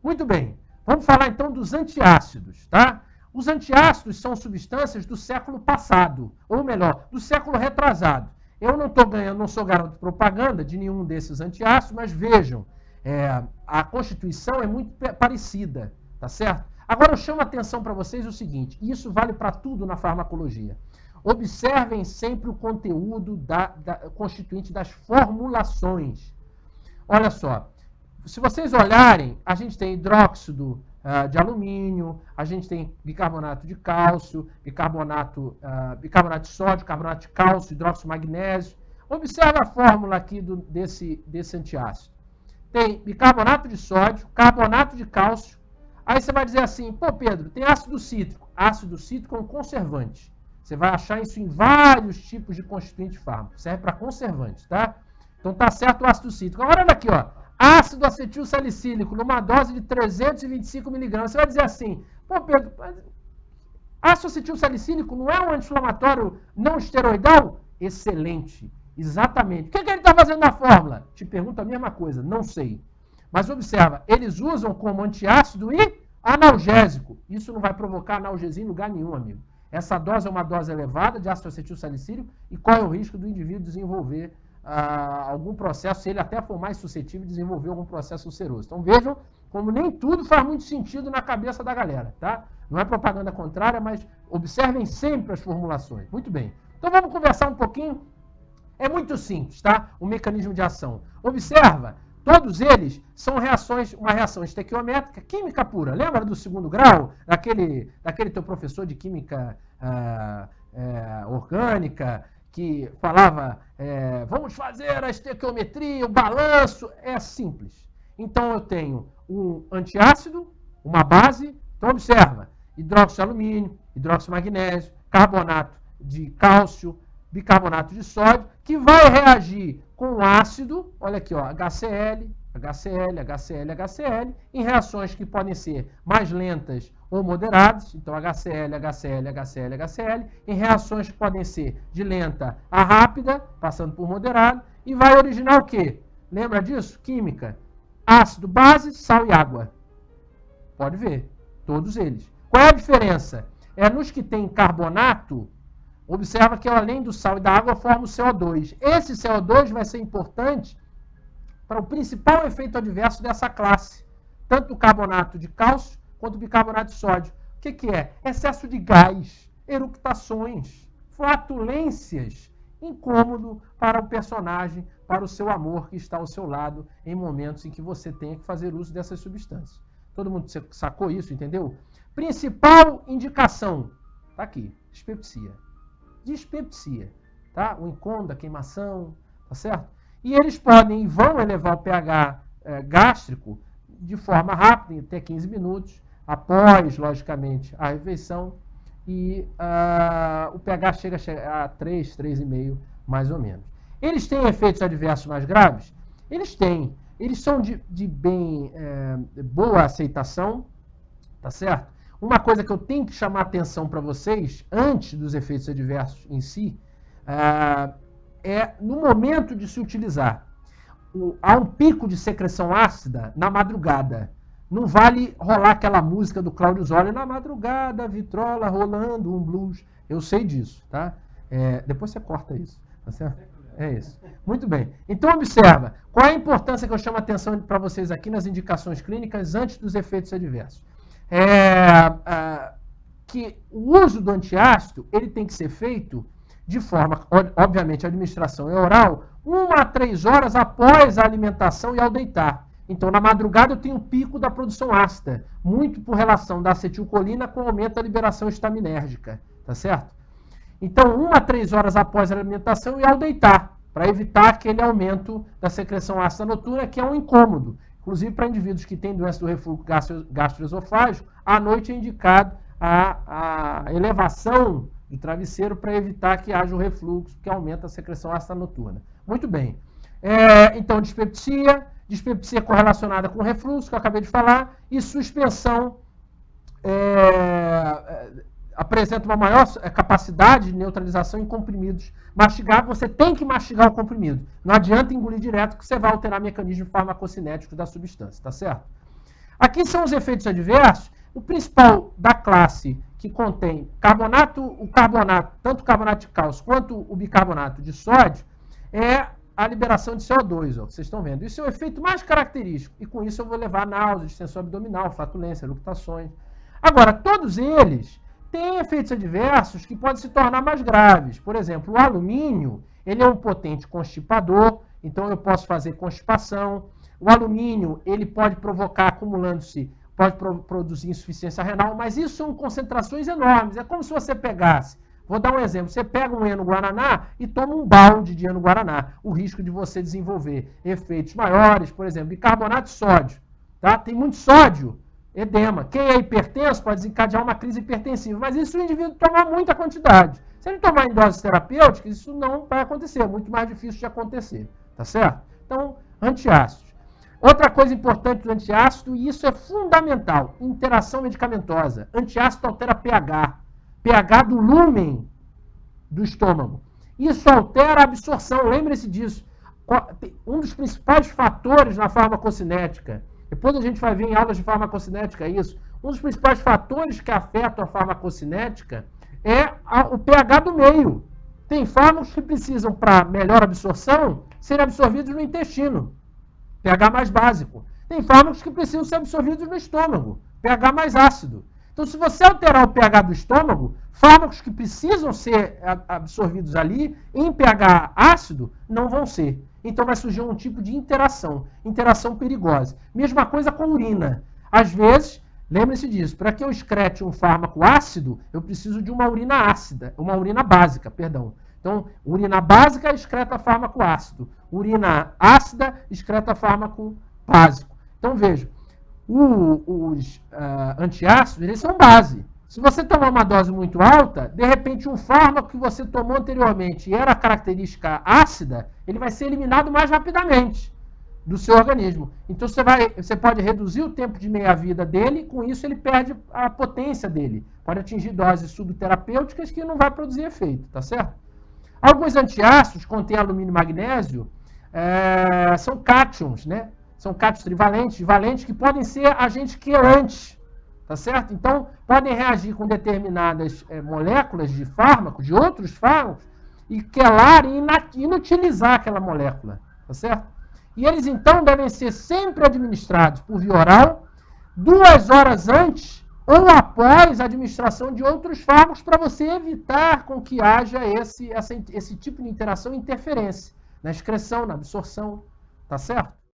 Muito bem. Vamos falar então dos antiácidos, tá? Os antiácidos são substâncias do século passado, ou melhor, do século retrasado. Eu não sou garoto de propaganda de nenhum desses antiácidos, mas vejam, a Constituição é muito parecida, tá certo? Agora eu chamo a atenção para vocês o seguinte, e isso vale para tudo na farmacologia. Observem sempre o conteúdo constituinte das formulações. Olha só, se vocês olharem, a gente tem hidróxido de alumínio, a gente tem bicarbonato de cálcio, bicarbonato de sódio, carbonato de cálcio, hidróxido de magnésio. Observe a fórmula aqui desse antiácido. Tem bicarbonato de sódio, carbonato de cálcio. Aí você vai dizer assim, pô Pedro, tem ácido cítrico. Ácido cítrico é um conservante. Você vai achar isso em vários tipos de constituinte de fármaco. Serve para conservantes, tá? Então tá certo o ácido cítrico. Agora olha aqui, ó. Ácido acetil salicílico, numa dose de 325 mg. Você vai dizer assim, pô Pedro, ácido acetil salicílico não é um anti-inflamatório não esteroidal? Excelente, exatamente. O que ele está fazendo na fórmula? Te pergunto a mesma coisa, não sei. Mas observa, eles usam como antiácido e analgésico. Isso não vai provocar analgesia em lugar nenhum, amigo. Essa dose é uma dose elevada de ácido acetil salicílico e corre o risco do indivíduo desenvolver algum processo, se ele até for mais suscetível, desenvolver algum processo ulceroso. Então vejam como nem tudo faz muito sentido na cabeça da galera, tá? Não é propaganda contrária, mas observem sempre as formulações. Muito bem. Então vamos conversar um pouquinho. É muito simples, tá? O mecanismo de ação. Observa, todos eles são uma reação estequiométrica, química pura. Lembra do segundo grau? Daquele teu professor de química orgânica, que falava, vamos fazer a estequiometria, o balanço. É simples. Então eu tenho um antiácido, uma base. Então observa, hidróxido de alumínio, hidróxido de magnésio, carbonato de cálcio, bicarbonato de sódio, que vai reagir com ácido, olha aqui, ó, HCl, HCl, HCl, HCl, em reações que podem ser mais lentas ou moderadas, então HCl, HCl, HCl, HCl, em reações que podem ser de lenta a rápida, passando por moderado, e vai originar o quê? Lembra disso? Química. Ácido, base, sal e água. Pode ver, todos eles. Qual é a diferença? Nos que tem carbonato, observa que além do sal e da água forma o CO2. Esse CO2 vai ser importante para o principal efeito adverso dessa classe, tanto do carbonato de cálcio quanto do bicarbonato de sódio. O que é? Excesso de gás, eructações, flatulências, incômodo para o personagem, para o seu amor que está ao seu lado em momentos em que você tenha que fazer uso dessas substâncias. Todo mundo sacou isso, entendeu? Principal indicação, tá aqui, dispepsia. Dispepsia, tá? O incômodo, a queimação, tá certo? E eles podem e vão elevar o pH gástrico de forma rápida, em até 15 minutos, após, logicamente, a refeição, e o pH chega a 3, 3,5, mais ou menos. Eles têm efeitos adversos mais graves? Eles têm. Eles são de bem boa aceitação, tá certo? Uma coisa que eu tenho que chamar a atenção para vocês, antes dos efeitos adversos em si, é no momento de se utilizar. Há um pico de secreção ácida na madrugada. Não vale rolar aquela música do Cláudio Zólia, na madrugada, vitrola rolando um blues. Eu sei disso, tá? Depois você corta isso, tá certo? É isso. Muito bem. Então, observa. Qual é a importância que eu chamo a atenção para vocês aqui nas indicações clínicas antes dos efeitos adversos? Que o uso do antiácido ele tem que ser feito de forma, obviamente, a administração é oral, 1 a 3 horas após a alimentação e ao deitar. Então, na madrugada, eu tenho um pico da produção ácida, muito por relação da acetilcolina com o aumento da liberação estaminérgica, tá certo? Então, 1 a 3 horas após a alimentação e ao deitar, para evitar aquele aumento da secreção ácida noturna, que é um incômodo. Inclusive, para indivíduos que têm doença do refluxo gastroesofágico, à noite é indicado a elevação do travesseiro para evitar que haja o refluxo, que aumenta a secreção ácida noturna. Muito bem. Então, dispepsia correlacionada com refluxo, que eu acabei de falar, e suspensão apresenta uma maior capacidade de neutralização em comprimidos mastigados. Você tem que mastigar o comprimido. Não adianta engolir direto, que você vai alterar mecanismos farmacocinéticos da substância, tá certo? Aqui são os efeitos adversos. O principal da classe que contém carbonato, tanto o carbonato de cálcio quanto o bicarbonato de sódio, é a liberação de CO2, ó, vocês estão vendo. Isso é o efeito mais característico, e com isso eu vou levar náusea, distensão abdominal, flatulência, eructações. Agora, todos eles têm efeitos adversos que podem se tornar mais graves. Por exemplo, o alumínio, ele é um potente constipador, então eu posso fazer constipação. O alumínio, ele pode provocar, acumulando-se, pode produzir insuficiência renal, mas isso são concentrações enormes. É como se você pegasse, vou dar um exemplo, você pega um Eno-Guaraná e toma um balde de Eno-Guaraná. O risco de você desenvolver efeitos maiores, por exemplo, bicarbonato de sódio. Tá? Tem muito sódio, edema. Quem é hipertenso pode desencadear uma crise hipertensiva, mas isso o indivíduo tomar muita quantidade. Se ele tomar em doses terapêuticas, isso não vai acontecer, é muito mais difícil de acontecer. Tá certo? Então, antiácidos. Outra coisa importante do antiácido, e isso é fundamental, interação medicamentosa. Antiácido altera pH do lúmen do estômago. Isso altera a absorção, lembre-se disso. Um dos principais fatores na farmacocinética, depois a gente vai ver em aulas de farmacocinética isso, um dos principais fatores que afetam a farmacocinética é o pH do meio. Tem fármacos que precisam, para melhor absorção, serem absorvidos no intestino, pH mais básico. Tem fármacos que precisam ser absorvidos no estômago, pH mais ácido. Então, se você alterar o pH do estômago, fármacos que precisam ser absorvidos ali, em pH ácido, não vão ser. Então, vai surgir um tipo de interação perigosa. Mesma coisa com urina. Às vezes, lembre-se disso, para que eu excrete um fármaco ácido, eu preciso de uma urina ácida, uma urina básica, perdão. Então, urina básica excreta fármaco ácido. Urina ácida excreta fármaco básico. Então, veja, os antiácidos, eles são base. Se você tomar uma dose muito alta, de repente um fármaco que você tomou anteriormente e era característica ácida, ele vai ser eliminado mais rapidamente do seu organismo. Então você pode reduzir o tempo de meia-vida dele, com isso ele perde a potência dele. Pode atingir doses subterapêuticas que não vai produzir efeito, tá certo? Alguns antiácidos contêm alumínio e magnésio, são cátions, né? São cátions trivalentes, valentes, que podem ser agentes quelantes, tá certo? Então, podem reagir com determinadas moléculas de fármacos, de outros fármacos, e quelar e inutilizar aquela molécula, tá certo? E eles, então, devem ser sempre administrados por via oral, 2 horas antes ou após a administração de outros fármacos, para você evitar com que haja esse tipo de interação e interferência na excreção, na absorção, tá certo?